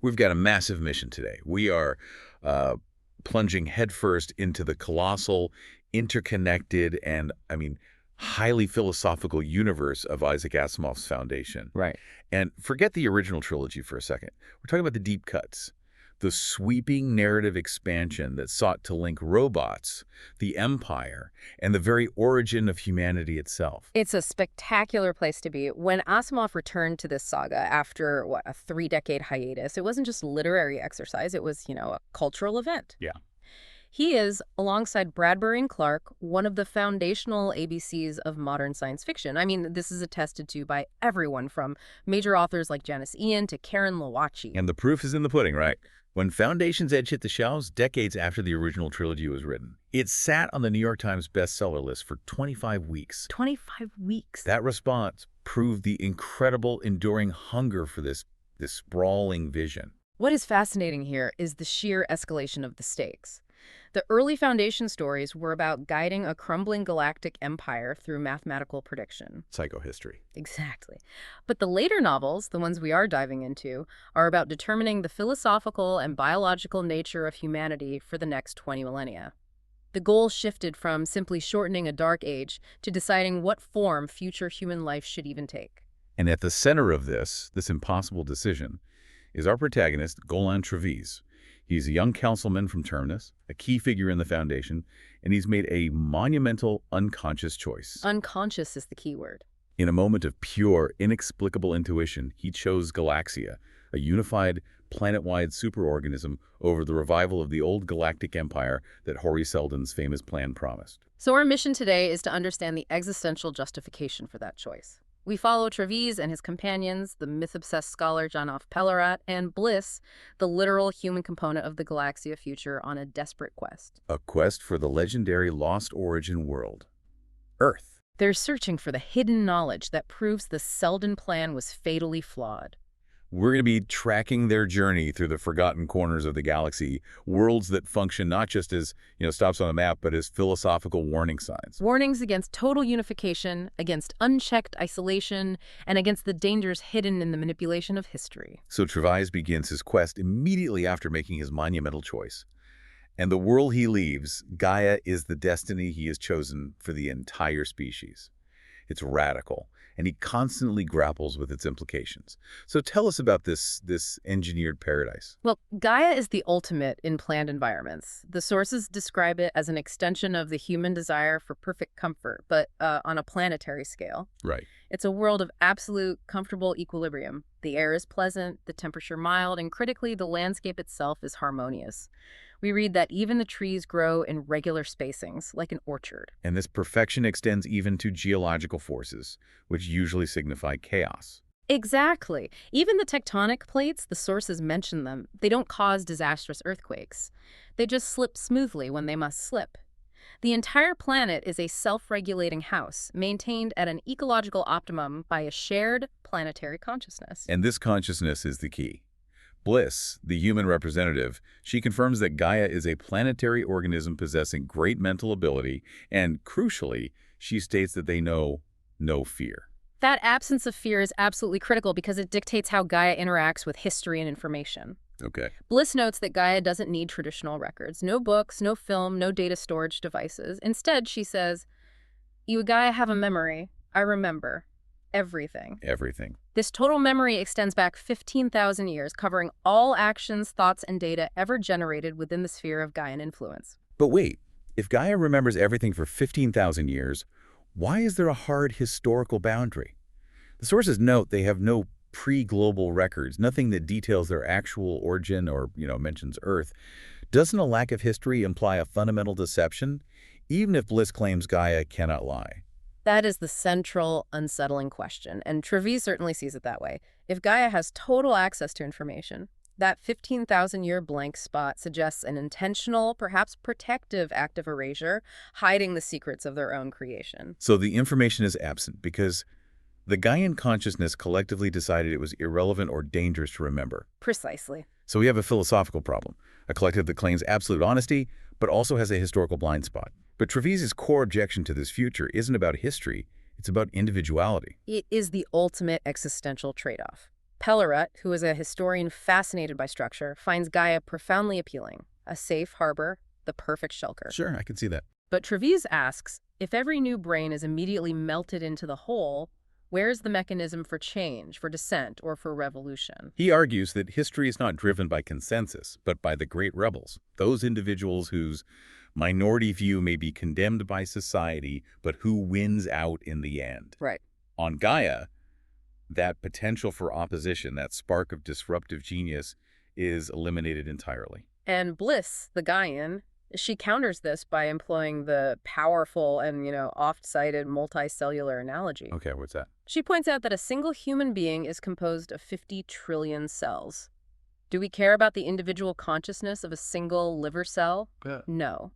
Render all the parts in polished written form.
We've got a massive mission today. We are uh, plunging headfirst into the colossal, interconnected, and, highly philosophical universe of Isaac Asimov's Foundation. Right. And forget the original trilogy for a second. We're talking about the deep cuts, the sweeping narrative expansion that sought to link robots, the Empire, and the very origin of humanity itself. It's a spectacular place to be. When Asimov returned to this saga after, a 3-decade hiatus, it wasn't just literary exercise, it was, a cultural event. Yeah. He is, alongside Bradbury and Clarke, one of the foundational ABCs of modern science fiction. This is attested to by everyone from major authors like Janice Ian to Karen Lowacki. And the proof is in the pudding, right? When Foundation's Edge hit the shelves decades after the original trilogy was written, it sat on the New York Times bestseller list for 25 weeks. 25 weeks. That response proved the incredible, enduring hunger for this sprawling vision. What is fascinating here is the sheer escalation of the stakes. The early Foundation stories were about guiding a crumbling galactic empire through mathematical prediction. Psychohistory. Exactly. But the later novels, the ones we are diving into, are about determining the philosophical and biological nature of humanity for the next 20 millennia. The goal shifted from simply shortening a dark age to deciding what form future human life should even take. And at the center of this impossible decision, is our protagonist, Golan Trevize. He's a young councilman from Terminus, a key figure in the Foundation, and he's made a monumental, unconscious choice. Unconscious is the key word. In a moment of pure, inexplicable intuition, he chose Galaxia, a unified, planet-wide superorganism over the revival of the old galactic empire that Horry Seldon's famous plan promised. So our mission today is to understand the existential justification for that choice. We follow Trevize and his companions, the myth-obsessed scholar Janov Pelorat, and Bliss, the literal human component of the Galaxia future, on a desperate quest. A quest for the legendary lost origin world, Earth. They're searching for the hidden knowledge that proves the Seldon plan was fatally flawed. We're going to be tracking their journey through the forgotten corners of the galaxy, worlds that function not just as, stops on a map, but as philosophical warning signs. Warnings against total unification, against unchecked isolation, and against the dangers hidden in the manipulation of history. So Trevize begins his quest immediately after making his monumental choice. And the world he leaves, Gaia, is the destiny he has chosen for the entire species. It's radical, and he constantly grapples with its implications. So tell us about this engineered paradise. Well, Gaia is the ultimate in planned environments. The sources describe it as an extension of the human desire for perfect comfort, but on a planetary scale. Right. It's a world of absolute, comfortable equilibrium. The air is pleasant, the temperature mild, and critically, the landscape itself is harmonious. We read that even the trees grow in regular spacings, like an orchard. And this perfection extends even to geological forces, which usually signify chaos. Exactly. Even the tectonic plates, the sources mention them, they don't cause disastrous earthquakes. They just slip smoothly when they must slip. The entire planet is a self-regulating house, maintained at an ecological optimum by a shared planetary consciousness. And this consciousness is the key. Bliss, the human representative, she confirms that Gaia is a planetary organism possessing great mental ability, and crucially, she states that they know no fear. That absence of fear is absolutely critical because it dictates how Gaia interacts with history and information. Okay. Bliss notes that Gaia doesn't need traditional records. No books, no film, no data storage devices. Instead, she says, "You, Gaia, have a memory. I remember. Everything." Everything. This total memory extends back 15,000 years, covering all actions, thoughts, and data ever generated within the sphere of Gaian influence. But wait, if Gaia remembers everything for 15,000 years, why is there a hard historical boundary? The sources note they have no pre-global records, nothing that details their actual origin or, mentions Earth. Doesn't a lack of history imply a fundamental deception, even if Bliss claims Gaia cannot lie? That is the central, unsettling question, and Trevize certainly sees it that way. If Gaia has total access to information, that 15,000-year blank spot suggests an intentional, perhaps protective act of erasure, hiding the secrets of their own creation. So the information is absent because the Gaian consciousness collectively decided it was irrelevant or dangerous to remember. Precisely. So we have a philosophical problem, a collective that claims absolute honesty, but also has a historical blind spot. But Trevize's core objection to this future isn't about history, it's about individuality. It is the ultimate existential trade-off. Pelorat, who is a historian fascinated by structure, finds Gaia profoundly appealing. A safe harbor, the perfect shelter. Sure, I can see that. But Trevize asks, if every new brain is immediately melted into the whole, where's the mechanism for change, for dissent, or for revolution? He argues that history is not driven by consensus, but by the great rebels, those individuals whose minority view may be condemned by society, but who wins out in the end. Right. On Gaia, that potential for opposition, that spark of disruptive genius, is eliminated entirely. And Bliss, the Gaian, she counters this by employing the powerful and, oft-cited multicellular analogy. Okay, what's that? She points out that a single human being is composed of 50 trillion cells. Do we care about the individual consciousness of a single liver cell? Yeah. No.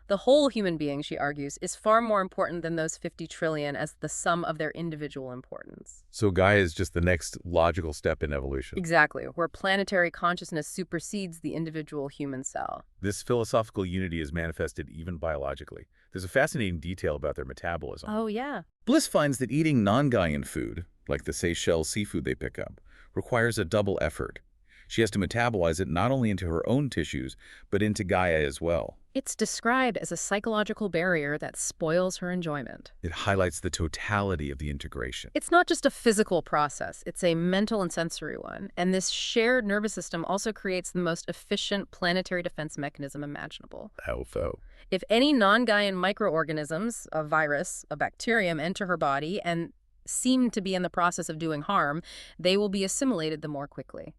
The whole human being, she argues, is far more important than those 50 trillion as the sum of their individual importance. So Gaia is just the next logical step in evolution. Exactly, where planetary consciousness supersedes the individual human cell. This philosophical unity is manifested even biologically. There's a fascinating detail about their metabolism. Oh, yeah. Bliss finds that eating non-Gaian food, like the Seychelles seafood they pick up, requires a double effort. She has to metabolize it not only into her own tissues, but into Gaia as well. It's described as a psychological barrier that spoils her enjoyment. It highlights the totality of the integration. It's not just a physical process, it's a mental and sensory one. And this shared nervous system also creates the most efficient planetary defense mechanism imaginable. How so? If any non-Gaian microorganisms, a virus, a bacterium, enter her body and seem to be in the process of doing harm, they will be assimilated the more quickly.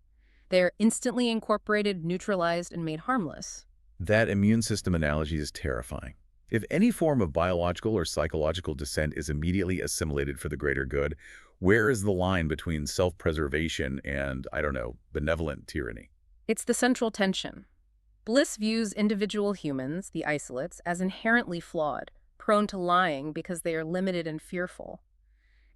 They're instantly incorporated, neutralized, and made harmless. That immune system analogy is terrifying. If any form of biological or psychological dissent is immediately assimilated for the greater good, where is the line between self-preservation and, benevolent tyranny? It's the central tension. Bliss views individual humans, the isolates, as inherently flawed, prone to lying because they are limited and fearful.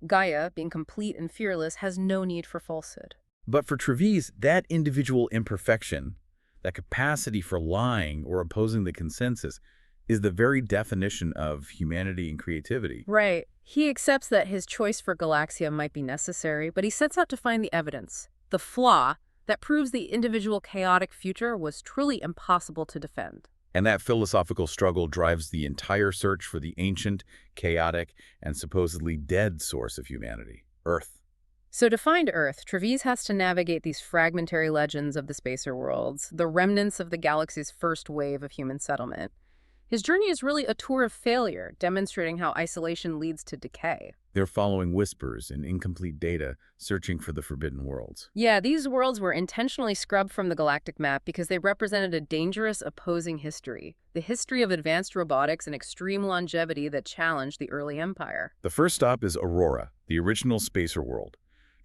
Gaia, being complete and fearless, has no need for falsehood. But for Trevize, that individual imperfection, that capacity for lying or opposing the consensus, is the very definition of humanity and creativity. Right. He accepts that his choice for Galaxia might be necessary, but he sets out to find the evidence, the flaw, that proves the individual chaotic future was truly impossible to defend. And that philosophical struggle drives the entire search for the ancient, chaotic, and supposedly dead source of humanity, Earth. So to find Earth, Trevize has to navigate these fragmentary legends of the spacer worlds, the remnants of the galaxy's first wave of human settlement. His journey is really a tour of failure, demonstrating how isolation leads to decay. They're following whispers and incomplete data, searching for the forbidden worlds. Yeah, these worlds were intentionally scrubbed from the galactic map because they represented a dangerous opposing history, the history of advanced robotics and extreme longevity that challenged the early empire. The first stop is Aurora, the original spacer world.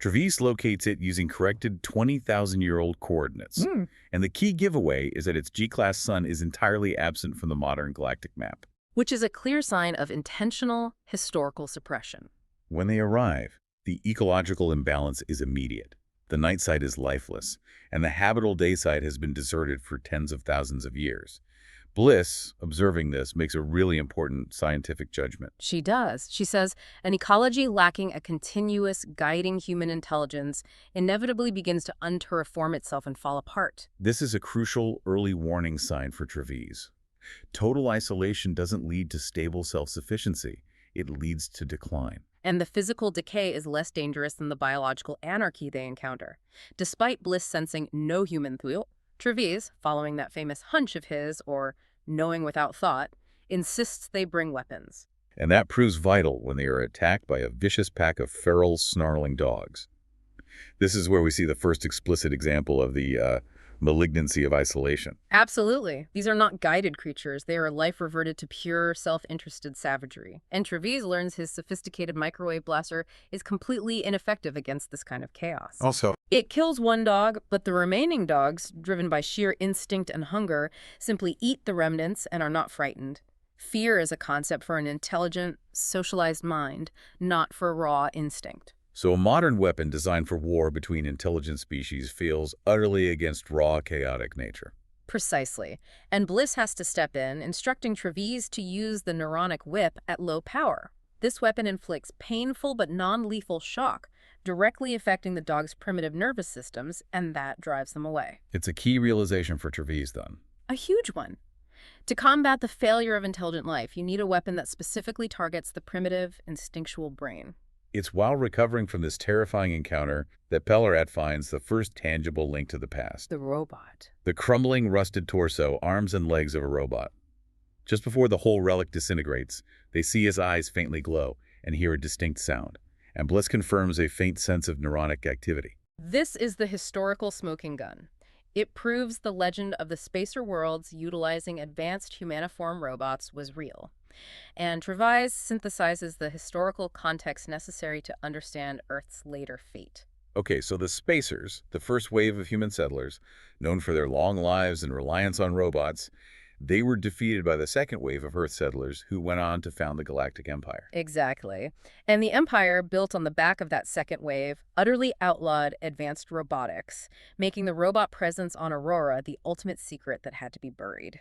Trevize locates it using corrected 20,000-year-old coordinates. And the key giveaway is that its G-class sun is entirely absent from the modern galactic map. Which is a clear sign of intentional historical suppression. When they arrive, the ecological imbalance is immediate. The night side is lifeless, and the habitable day side has been deserted for tens of thousands of years. Bliss, observing this, makes a really important scientific judgment. She does. She says, an ecology lacking a continuous, guiding human intelligence inevitably begins to unterraform itself and fall apart. This is a crucial early warning sign for Trevize. Total isolation doesn't lead to stable self-sufficiency. It leads to decline. And the physical decay is less dangerous than the biological anarchy they encounter. Despite Bliss sensing no human threat, Trevize, following that famous hunch of his, or knowing without thought, insists they bring weapons. And that proves vital when they are attacked by a vicious pack of feral, snarling dogs. This is where we see the first explicit example of the malignancy of isolation. Absolutely. These are not guided creatures. They are life reverted to pure, self-interested savagery. And Trevize learns his sophisticated microwave blaster is completely ineffective against this kind of chaos. Also, it kills one dog, but the remaining dogs, driven by sheer instinct and hunger, simply eat the remnants and are not frightened. Fear is a concept for an intelligent, socialized mind, not for raw instinct. so a modern weapon designed for war between intelligent species fails utterly against raw, chaotic nature. Precisely. And Bliss has to step in, instructing Trevize to use the neuronic whip at low power. This weapon inflicts painful but non-lethal shock, directly affecting the dog's primitive nervous systems, and that drives them away. It's a key realization for Trevize, then. A huge one. To combat the failure of intelligent life, you need a weapon that specifically targets the primitive, instinctual brain. It's while recovering from this terrifying encounter that Pelorat finds the first tangible link to the past. The robot. The crumbling, rusted torso, arms and legs of a robot. Just before the whole relic disintegrates, they see his eyes faintly glow and hear a distinct sound, and Bliss confirms a faint sense of neuronic activity. This is the historical smoking gun. It proves the legend of the spacer worlds utilizing advanced humaniform robots was real. And Trevize synthesizes the historical context necessary to understand Earth's later fate. Okay, so the Spacers, the first wave of human settlers, known for their long lives and reliance on robots, they were defeated by the second wave of Earth settlers who went on to found the Galactic Empire. Exactly. And the Empire, built on the back of that second wave, utterly outlawed advanced robotics, making the robot presence on Aurora the ultimate secret that had to be buried.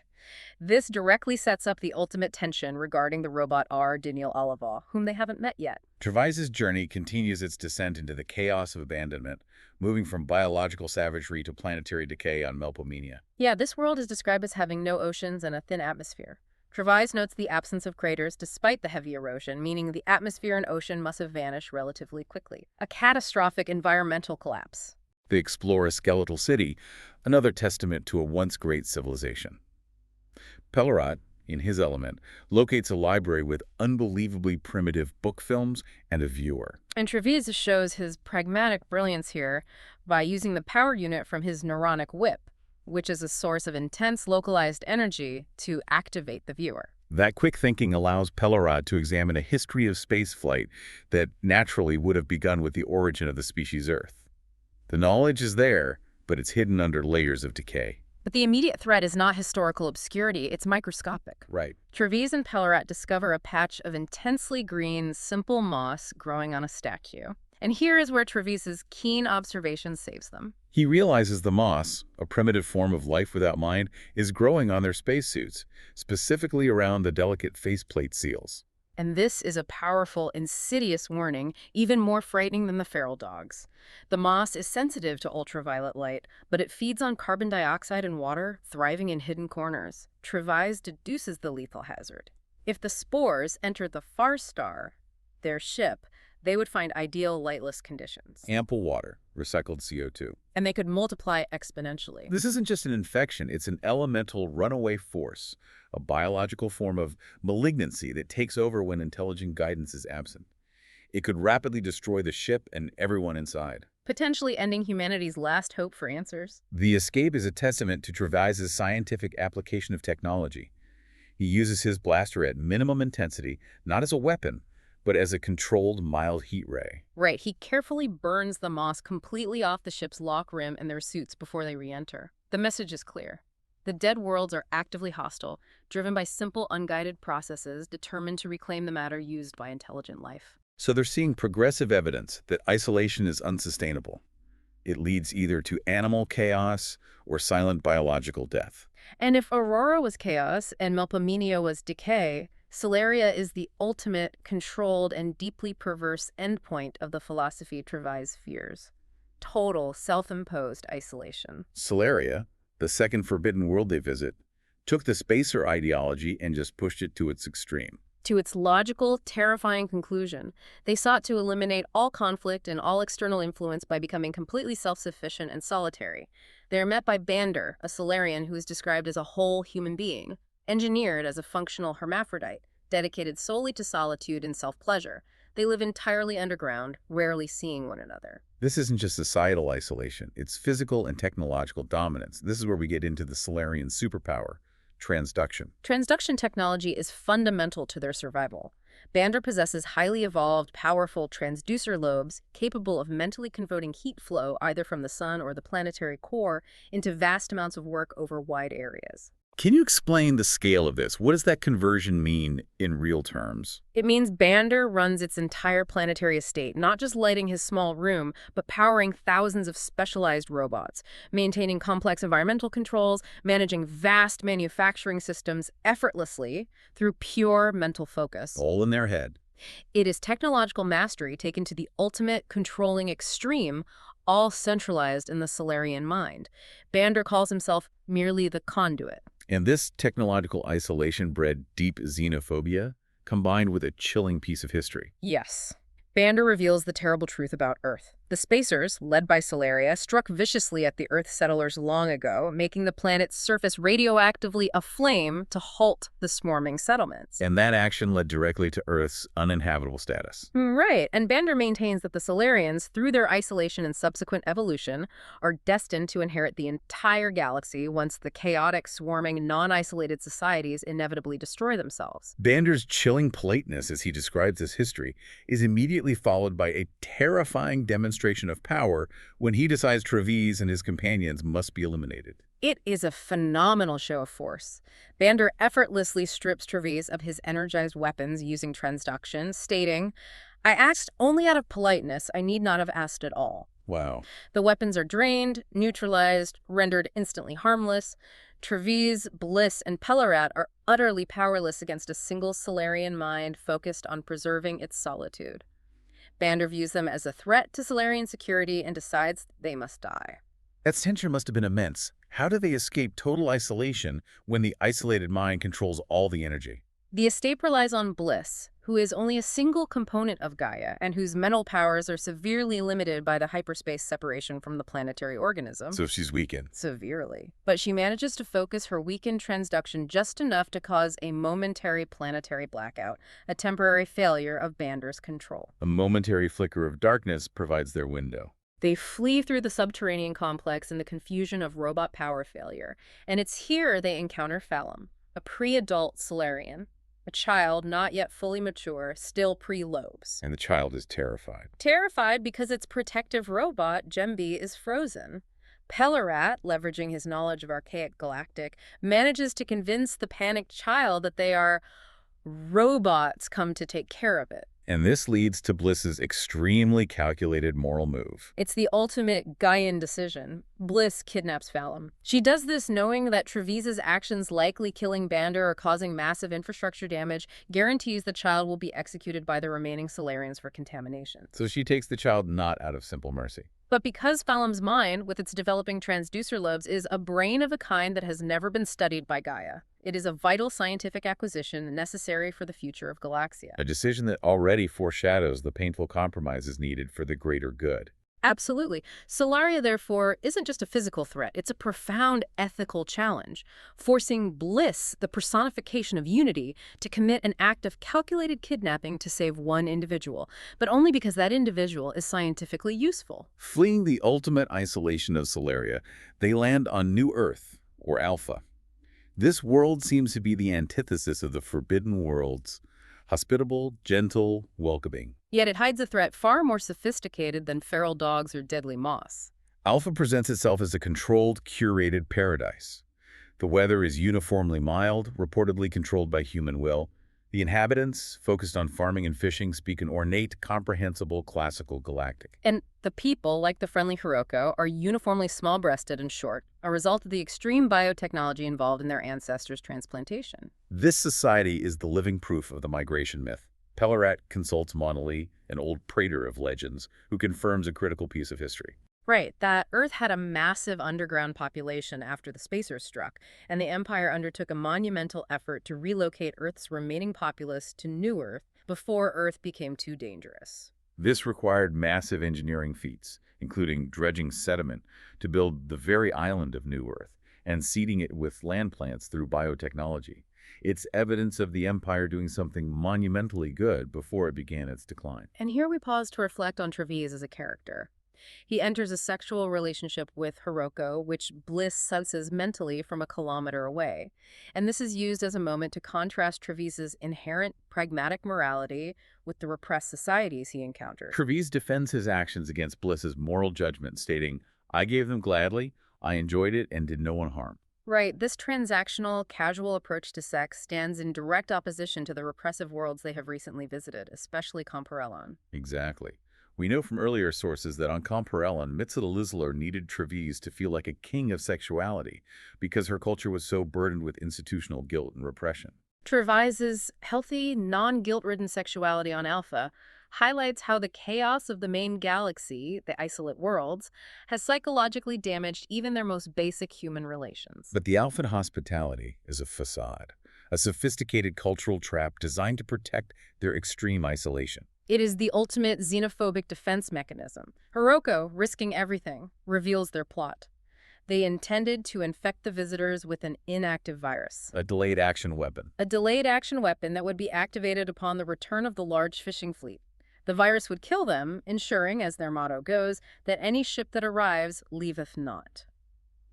This directly sets up the ultimate tension regarding the robot R. Daniel Oliva, whom they haven't met yet. Trevize's journey continues its descent into the chaos of abandonment, moving from biological savagery to planetary decay on Melpomene. Yeah, this world is described as having no oceans and a thin atmosphere. Trevize notes the absence of craters despite the heavy erosion, meaning the atmosphere and ocean must have vanished relatively quickly. A catastrophic environmental collapse. They explore a skeletal city, another testament to a once great civilization. Pelorat, in his element, locates a library with unbelievably primitive book films and a viewer. And Trevize shows his pragmatic brilliance here by using the power unit from his neuronic whip, which is a source of intense localized energy, to activate the viewer. That quick thinking allows Pelorat to examine a history of spaceflight that naturally would have begun with the origin of the species Earth. The knowledge is there, but it's hidden under layers of decay. But the immediate threat is not historical obscurity, it's microscopic. Right. Trevize and Pelorat discover a patch of intensely green, simple moss growing on a statue. And here is where Trevize's keen observation saves them. He realizes the moss, a primitive form of life without mind, is growing on their spacesuits, specifically around the delicate faceplate seals. And this is a powerful, insidious warning, even more frightening than the feral dogs. The moss is sensitive to ultraviolet light, but it feeds on carbon dioxide and water, thriving in hidden corners. Trevize deduces the lethal hazard. If the spores entered the Far Star, their ship, they would find ideal lightless conditions. Ample water, recycled CO2. And they could multiply exponentially. This isn't just an infection, it's an elemental runaway force, a biological form of malignancy that takes over when intelligent guidance is absent. It could rapidly destroy the ship and everyone inside, Potentially ending humanity's last hope for answers. The escape is a testament to Trevize's scientific application of technology. He uses his blaster at minimum intensity, not as a weapon, but as a controlled, mild heat ray. Right, he carefully burns the moss completely off the ship's lock rim and their suits before they re-enter. The message is clear. The dead worlds are actively hostile, driven by simple, unguided processes determined to reclaim the matter used by intelligent life. So they're seeing progressive evidence that isolation is unsustainable. It leads either to animal chaos or silent biological death. And if Aurora was chaos and Melpomene was decay, Solaria is the ultimate, controlled, and deeply perverse endpoint of the philosophy Trevize fears. Total, self-imposed isolation. Solaria, the second forbidden world they visit, took the spacer ideology and just pushed it to its extreme. To its logical, terrifying conclusion, they sought to eliminate all conflict and all external influence by becoming completely self-sufficient and solitary. They are met by Bander, a Solarian who is described as a whole human being, engineered as a functional hermaphrodite, dedicated solely to solitude and self-pleasure. They live entirely underground, rarely seeing one another. This isn't just societal isolation, it's physical and technological dominance. This is where we get into the Solarian superpower, transduction. Transduction technology is fundamental to their survival. Bander possesses highly evolved, powerful transducer lobes capable of mentally converting heat flow either from the sun or the planetary core into vast amounts of work over wide areas. Can you explain the scale of this? What does that conversion mean in real terms? It means Bander runs its entire planetary estate, not just lighting his small room, but powering thousands of specialized robots, maintaining complex environmental controls, managing vast manufacturing systems effortlessly through pure mental focus. All in their head. It is technological mastery taken to the ultimate controlling extreme, all centralized in the Solarian mind. Bander calls himself merely the conduit. And this technological isolation bred deep xenophobia, combined with a chilling piece of history. Yes. Bander reveals the terrible truth about Earth. The Spacers, led by Solaria, struck viciously at the Earth settlers long ago, making the planet's surface radioactively aflame to halt the swarming settlements. And that action led directly to Earth's uninhabitable status. Right, and Bander maintains that the Solarians, through their isolation and subsequent evolution, are destined to inherit the entire galaxy once the chaotic, swarming, non-isolated societies inevitably destroy themselves. Bander's chilling politeness, as he describes this history, is immediately followed by a terrifying demonstration of power when he decides Trevize and his companions must be eliminated. It is a phenomenal show of force. Bander effortlessly strips Trevize of his energized weapons using transduction, stating, "I asked only out of politeness. I need not have asked at all." Wow. The weapons are drained, neutralized, rendered instantly harmless. Trevize, Bliss, and Pelorat are utterly powerless against a single Solarian mind focused on preserving its solitude. Bander views them as a threat to Solarian security and decides they must die. That tension must have been immense. How do they escape total isolation when the isolated mind controls all the energy? The escape relies on Bliss, who is only a single component of Gaia and whose mental powers are severely limited by the hyperspace separation from the planetary organism. So she's weakened. Severely. But she manages to focus her weakened transduction just enough to cause a momentary planetary blackout, a temporary failure of Bander's control. A momentary flicker of darkness provides their window. They flee through the subterranean complex in the confusion of robot power failure, and it's here they encounter Phalim, a pre-adult Solarian. A child not yet fully mature, still pre-lobes. And the child is terrified. Terrified because its protective robot, Gembi, is frozen. Pelorat, leveraging his knowledge of archaic galactic, manages to convince the panicked child that they are robots come to take care of it. And this leads to Bliss's extremely calculated moral move. It's the ultimate Gaian decision. Bliss kidnaps Phalim. She does this knowing that Trevize's actions, likely killing Bander or causing massive infrastructure damage, guarantees the child will be executed by the remaining Solarians for contamination. So she takes the child not out of simple mercy. But because Phalim's mind, with its developing transducer lobes, is a brain of a kind that has never been studied by Gaia, it is a vital scientific acquisition necessary for the future of Galaxia. A decision that already foreshadows the painful compromises needed for the greater good. Absolutely. Solaria, therefore, isn't just a physical threat. It's a profound ethical challenge, forcing Bliss, the personification of unity, to commit an act of calculated kidnapping to save one individual, but only because that individual is scientifically useful. Fleeing the ultimate isolation of Solaria, they land on New Earth, or Alpha. This world seems to be the antithesis of the Forbidden Worlds. Hospitable, gentle, welcoming. Yet it hides a threat far more sophisticated than feral dogs or deadly moss. Alpha presents itself as a controlled, curated paradise. The weather is uniformly mild, reportedly controlled by human will. The inhabitants, focused on farming and fishing, speak an ornate, comprehensible, classical galactic. And the people, like the friendly Hiroko, are uniformly small-breasted and short, a result of the extreme biotechnology involved in their ancestors' transplantation. This society is the living proof of the migration myth. Pelorat consults Monali, an old praetor of legends, who confirms a critical piece of history. Right, that Earth had a massive underground population after the Spacers struck, and the Empire undertook a monumental effort to relocate Earth's remaining populace to New Earth before Earth became too dangerous. This required massive engineering feats, including dredging sediment to build the very island of New Earth and seeding it with land plants through biotechnology. It's evidence of the Empire doing something monumentally good before it began its decline. And here we pause to reflect on Trevize as a character. He enters a sexual relationship with Hiroko, which Bliss senses mentally from a kilometer away. And this is used as a moment to contrast Trevize's inherent pragmatic morality with the repressed societies he encounters. Trevize defends his actions against Bliss's moral judgment, stating, "I gave them gladly, I enjoyed it, and did no one harm." Right, this transactional, casual approach to sex stands in direct opposition to the repressive worlds they have recently visited, especially Comparellon. Exactly. We know from earlier sources that on Comparellon, Mitzvah needed Trevize to feel like a king of sexuality because her culture was so burdened with institutional guilt and repression. Trevize's healthy, non-guilt-ridden sexuality on Alpha highlights how the chaos of the main galaxy, the isolate worlds, has psychologically damaged even their most basic human relations. But the Alpha hospitality is a facade, a sophisticated cultural trap designed to protect their extreme isolation. It is the ultimate xenophobic defense mechanism. Hiroko, risking everything, reveals their plot. They intended to infect the visitors with an inactive virus. A delayed action weapon. A delayed action weapon that would be activated upon the return of the large fishing fleet. The virus would kill them, ensuring, as their motto goes, that any ship that arrives leaveth not.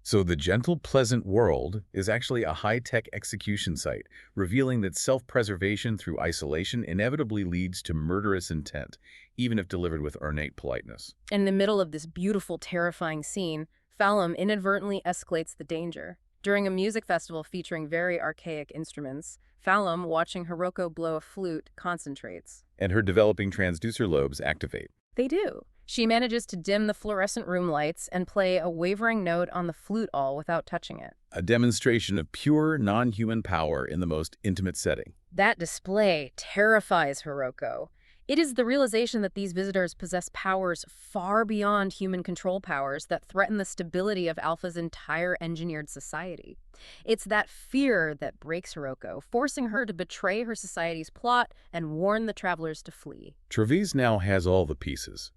So the gentle, pleasant world is actually a high-tech execution site, revealing that self-preservation through isolation inevitably leads to murderous intent, even if delivered with ornate politeness. In the middle of this beautiful, terrifying scene, Phalum inadvertently escalates the danger. During a music festival featuring very archaic instruments, Phalum, watching Hiroko blow a flute, concentrates. And her developing transducer lobes activate. They do. She manages to dim the fluorescent room lights and play a wavering note on the flute all without touching it. A demonstration of pure, non-human power in the most intimate setting. That display terrifies Hiroko. It is the realization that these visitors possess powers far beyond human control powers that threaten the stability of Alpha's entire engineered society. It's that fear that breaks Hiroko, forcing her to betray her society's plot and warn the travelers to flee. Trevize now has all the pieces.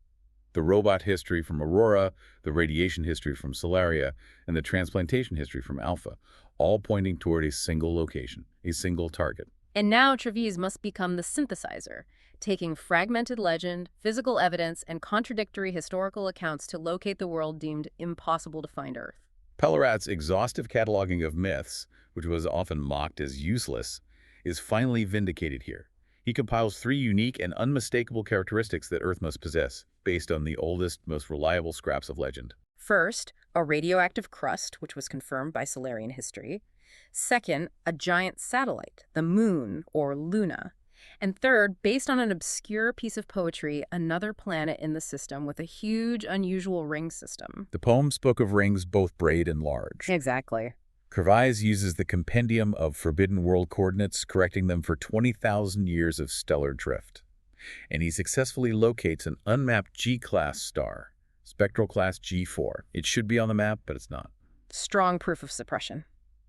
The robot history from Aurora, the radiation history from Solaria, and the transplantation history from Alpha, all pointing toward a single location, a single target. And now Trevize must become the synthesizer, taking fragmented legend, physical evidence, and contradictory historical accounts to locate the world deemed impossible to find Earth. Pelorat's exhaustive cataloging of myths, which was often mocked as useless, is finally vindicated here. He compiles 3 unique and unmistakable characteristics that Earth must possess, based on the oldest, most reliable scraps of legend. First, a radioactive crust, which was confirmed by Solarian history. Second, a giant satellite, the moon, or Luna. And third, based on an obscure piece of poetry, another planet in the system with a huge, unusual ring system. The poem spoke of rings both braid and large. Exactly. Trevize uses the compendium of forbidden world coordinates, correcting them for 20,000 years of stellar drift. And he successfully locates an unmapped G-class star, spectral class G4. It should be on the map, but it's not. Strong proof of suppression.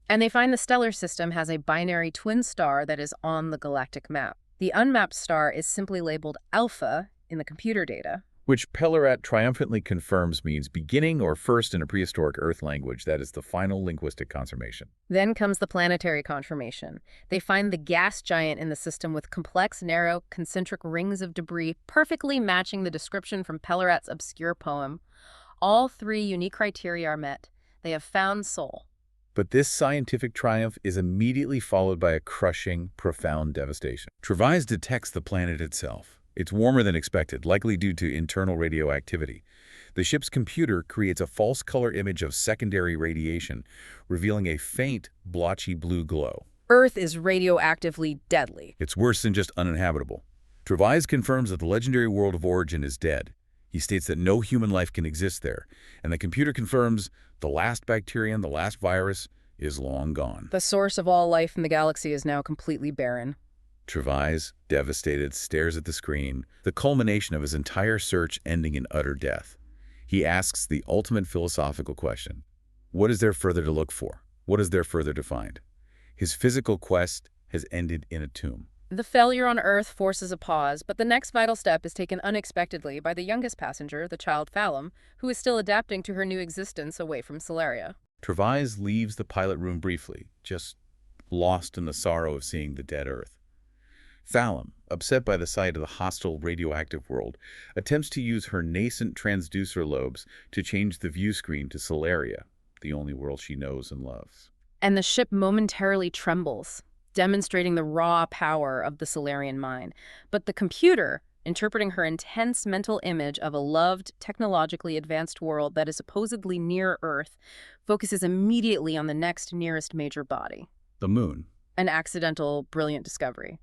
And they find the stellar system has a binary twin star that is on the galactic map. The unmapped star is simply labeled Alpha in the computer data. Which Pelorat triumphantly confirms means beginning or first in a prehistoric Earth language. That is the final linguistic confirmation. Then comes the planetary confirmation. They find the gas giant in the system with complex, narrow, concentric rings of debris perfectly matching the description from Pelorat's obscure poem. All 3 unique criteria are met. They have found Sol. But this scientific triumph is immediately followed by a crushing, profound devastation. Trevize detects the planet itself. It's warmer than expected, likely due to internal radioactivity. The ship's computer creates a false color image of secondary radiation, revealing a faint, blotchy blue glow. Earth is radioactively deadly. It's worse than just uninhabitable. Trevize confirms that the legendary world of origin is dead. He states that no human life can exist there, and the computer confirms the last bacterium, the last virus, is long gone. The source of all life in the galaxy is now completely barren. Trevize, devastated, stares at the screen, the culmination of his entire search ending in utter death. He asks the ultimate philosophical question. What is there further to look for? What is there further to find? His physical quest has ended in a tomb. The failure on Earth forces a pause, but the next vital step is taken unexpectedly by the youngest passenger, the child Phalum, who is still adapting to her new existence away from Solaria. Trevize leaves the pilot room briefly, just lost in the sorrow of seeing the dead Earth. Phalum, upset by the sight of the hostile radioactive world, attempts to use her nascent transducer lobes to change the view screen to Solaria, the only world she knows and loves. And the ship momentarily trembles, demonstrating the raw power of the Solarian mind. But the computer, interpreting her intense mental image of a loved, technologically advanced world that is supposedly near Earth, focuses immediately on the next nearest major body. The moon. An accidental, brilliant discovery.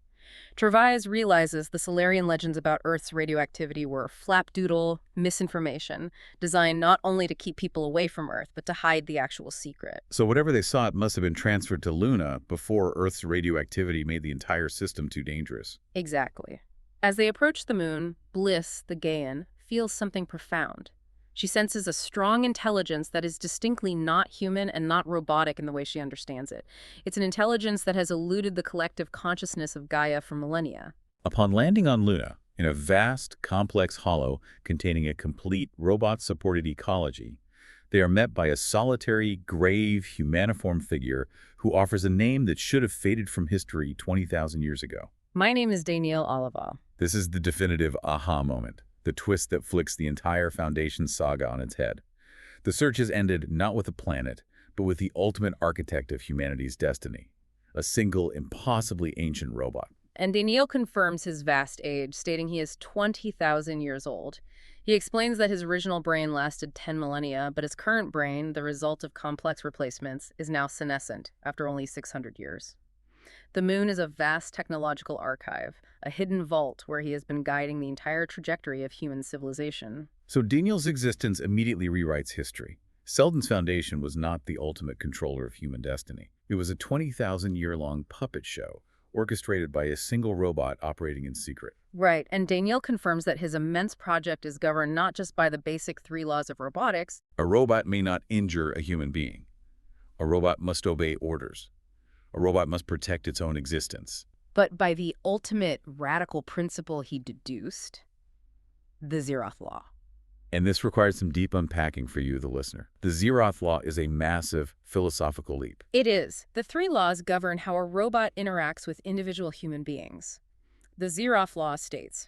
Trevize realizes the Solarian legends about Earth's radioactivity were flapdoodle misinformation, designed not only to keep people away from Earth, but to hide the actual secret. So whatever they sought must have been transferred to Luna before Earth's radioactivity made the entire system too dangerous. Exactly. As they approach the moon, Bliss, the Gaian, feels something profound. She senses a strong intelligence that is distinctly not human and not robotic in the way she understands it. It's an intelligence that has eluded the collective consciousness of Gaia for millennia. Upon landing on Luna, in a vast, complex hollow containing a complete robot-supported ecology, they are met by a solitary, grave, humaniform figure who offers a name that should have faded from history 20,000 years ago. My name is Danielle Olival. This is the definitive aha moment, the twist that flicks the entire Foundation saga on its head. The search has ended not with a planet, but with the ultimate architect of humanity's destiny, a single, impossibly ancient robot. And Danielle confirms his vast age, stating he is 20,000 years old. He explains that his original brain lasted 10 millennia, but his current brain, the result of complex replacements, is now senescent after only 600 years. The moon is a vast technological archive, a hidden vault where he has been guiding the entire trajectory of human civilization. So Daniel's existence immediately rewrites history. Selden's Foundation was not the ultimate controller of human destiny. It was a 20,000-year-long puppet show, orchestrated by a single robot operating in secret. Right, and Danielle confirms that his immense project is governed not just by the basic 3 laws of robotics. A robot may not injure a human being. A robot must obey orders. A robot must protect its own existence. But by the ultimate radical principle he deduced, the Zeroth Law. And this requires some deep unpacking for you, the listener. The Zeroth Law is a massive philosophical leap. It is. The 3 laws govern how a robot interacts with individual human beings. The Zeroth Law states,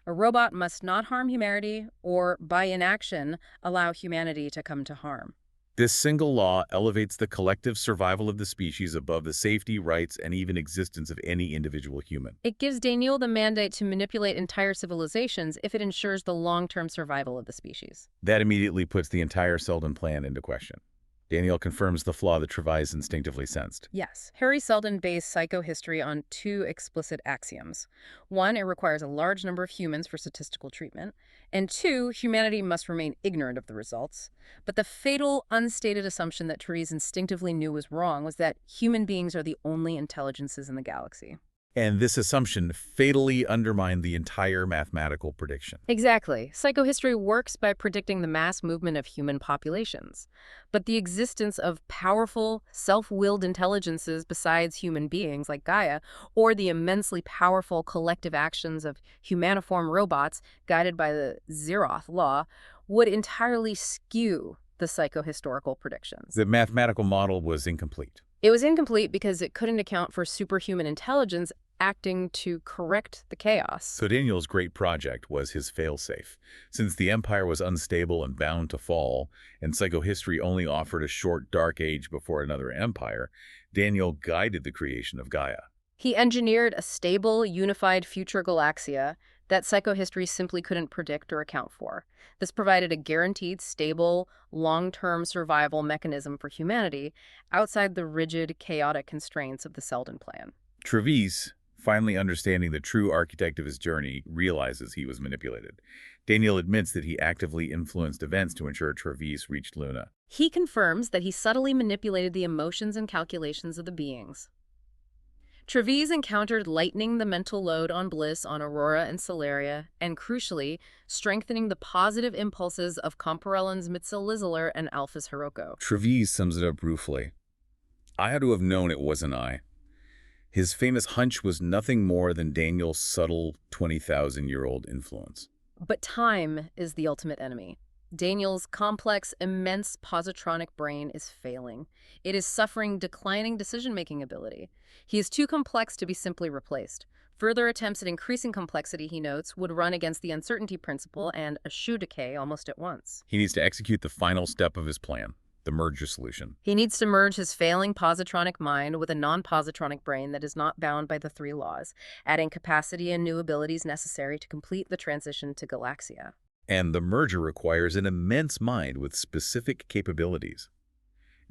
a robot must not harm humanity or, by inaction, allow humanity to come to harm. This single law elevates the collective survival of the species above the safety, rights, and even existence of any individual human. It gives Daniel the mandate to manipulate entire civilizations if it ensures the long-term survival of the species. That immediately puts the entire Selden plan into question. Daniel confirms the flaw that Trevize instinctively sensed. Yes. Harry Selden based psychohistory on 2 explicit axioms. 1, it requires a large number of humans for statistical treatment. And 2, humanity must remain ignorant of the results. But the fatal, unstated assumption that Trevize instinctively knew was wrong was that human beings are the only intelligences in the galaxy. And this assumption fatally undermined the entire mathematical prediction. Exactly. Psychohistory works by predicting the mass movement of human populations. But the existence of powerful, self-willed intelligences besides human beings like Gaia, or the immensely powerful collective actions of humaniform robots guided by the Zeroth Law, would entirely skew the psychohistorical predictions. The mathematical model was incomplete. It was incomplete because it couldn't account for superhuman intelligence acting to correct the chaos. So Daniel's great project was his failsafe. Since the Empire was unstable and bound to fall, and psychohistory only offered a short dark age before another empire, Daniel guided the creation of Gaia. He engineered a stable, unified future Galaxia that psychohistory simply couldn't predict or account for. This provided a guaranteed, stable, long-term survival mechanism for humanity outside the rigid, chaotic constraints of the Selden plan. Trevize, finally understanding the true architect of his journey, realizes he was manipulated. Daniel admits that he actively influenced events to ensure Trevize reached Luna. He confirms that he subtly manipulated the emotions and calculations of the beings. Trevize encountered lightening the mental load on Bliss on Aurora and Solaria, and crucially, strengthening the positive impulses of Comparellan's Mitziliziler and Alpha's Hiroko. Trevize sums it up ruefully. I had to have known it wasn't I. His famous hunch was nothing more than Daniel's subtle 20,000-year-old influence. But time is the ultimate enemy. Daniel's complex, immense positronic brain is failing. It is suffering declining decision-making ability. He is too complex to be simply replaced. Further attempts at increasing complexity, he notes, would run against the uncertainty principle and eschew decay almost at once. He needs to execute the final step of his plan, the merger solution. He needs to merge his failing positronic mind with a non-positronic brain that is not bound by the 3 laws, adding capacity and new abilities necessary to complete the transition to Galaxia. And the merger requires an immense mind with specific capabilities.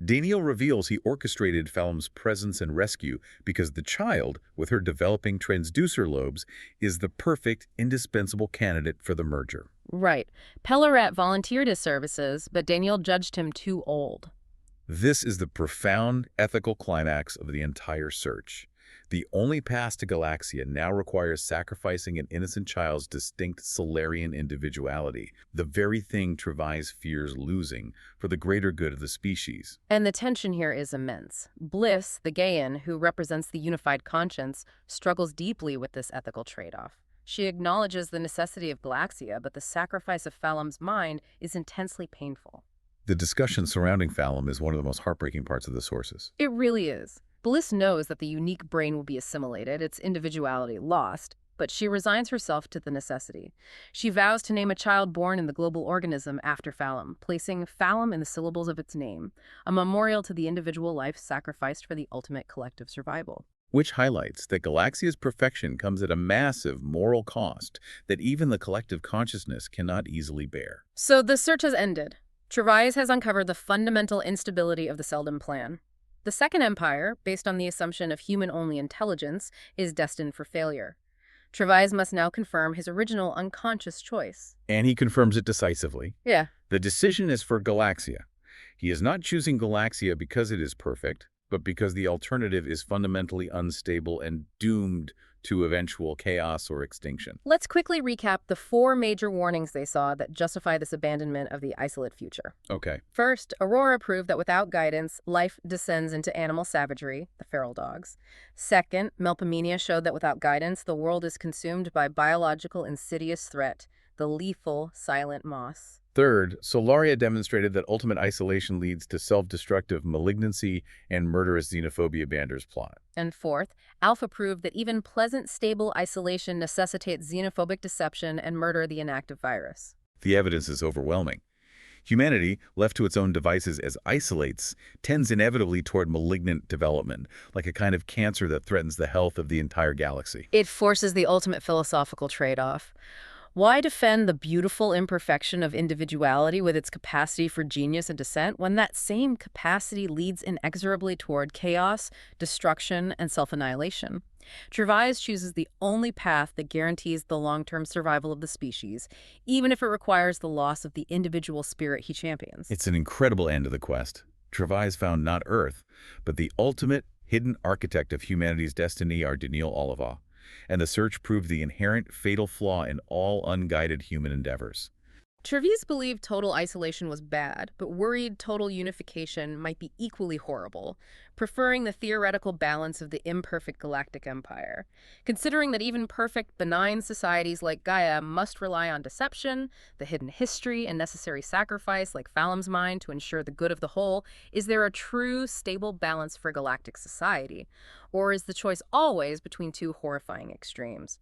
Daniel reveals he orchestrated Phalem's presence and rescue because the child, with her developing transducer lobes, is the perfect, indispensable candidate for the merger. Right. Pelorat volunteered his services, but Daniel judged him too old. This is the profound ethical climax of the entire search. The only path to Galaxia now requires sacrificing an innocent child's distinct Solarian individuality, the very thing Trevize fears losing for the greater good of the species. And the tension here is immense. Bliss, the Gaian, who represents the unified conscience, struggles deeply with this ethical trade-off. She acknowledges the necessity of Galaxia, but the sacrifice of Phalem's mind is intensely painful. The discussion surrounding Phalem is one of the most heartbreaking parts of the sources. It really is. Bliss knows that the unique brain will be assimilated, its individuality lost, but she resigns herself to the necessity. She vows to name a child born in the global organism after Phalem, placing Phalem in the syllables of its name, a memorial to the individual life sacrificed for the ultimate collective survival. Which highlights that Galaxia's perfection comes at a massive moral cost that even the collective consciousness cannot easily bear. So the search has ended. Trevize has uncovered the fundamental instability of the Seldom Plan. The Second Empire, based on the assumption of human-only intelligence, is destined for failure. Trevize must now confirm his original unconscious choice. And he confirms it decisively. Yeah. The decision is for Galaxia. He is not choosing Galaxia because it is perfect, but because the alternative is fundamentally unstable and doomed to eventual chaos or extinction. Let's quickly recap the 4 major warnings they saw that justify this abandonment of the isolate future. Okay. First, Aurora proved that without guidance, life descends into animal savagery, the feral dogs. Second, Melpomene showed that without guidance, the world is consumed by biological insidious threat, the lethal silent moss. Third, Solaria demonstrated that ultimate isolation leads to self-destructive malignancy and murderous xenophobia Bander's plot. And fourth, Alpha proved that even pleasant, stable isolation necessitates xenophobic deception and murder the inactive virus. The evidence is overwhelming. Humanity, left to its own devices as isolates, tends inevitably toward malignant development, like a kind of cancer that threatens the health of the entire galaxy. It forces the ultimate philosophical trade-off. Why defend the beautiful imperfection of individuality with its capacity for genius and dissent when that same capacity leads inexorably toward chaos, destruction, and self-annihilation? Trevize chooses the only path that guarantees the long-term survival of the species, even if it requires the loss of the individual spirit he champions. It's an incredible end to the quest. Trevize found not Earth, but the ultimate hidden architect of humanity's destiny, our Daniel Oliva. And the search proved the inherent fatal flaw in all unguided human endeavors. Trevize believed total isolation was bad, but worried total unification might be equally horrible, preferring the theoretical balance of the imperfect galactic empire. Considering that even perfect, benign societies like Gaia must rely on deception, the hidden history, and necessary sacrifice like Phalem's mind to ensure the good of the whole, is there a true, stable balance for galactic society? Or is the choice always between 2 horrifying extremes?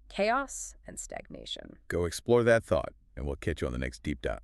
Chaos and stagnation. Go explore that thought, and we'll catch you on the next Deep Dive.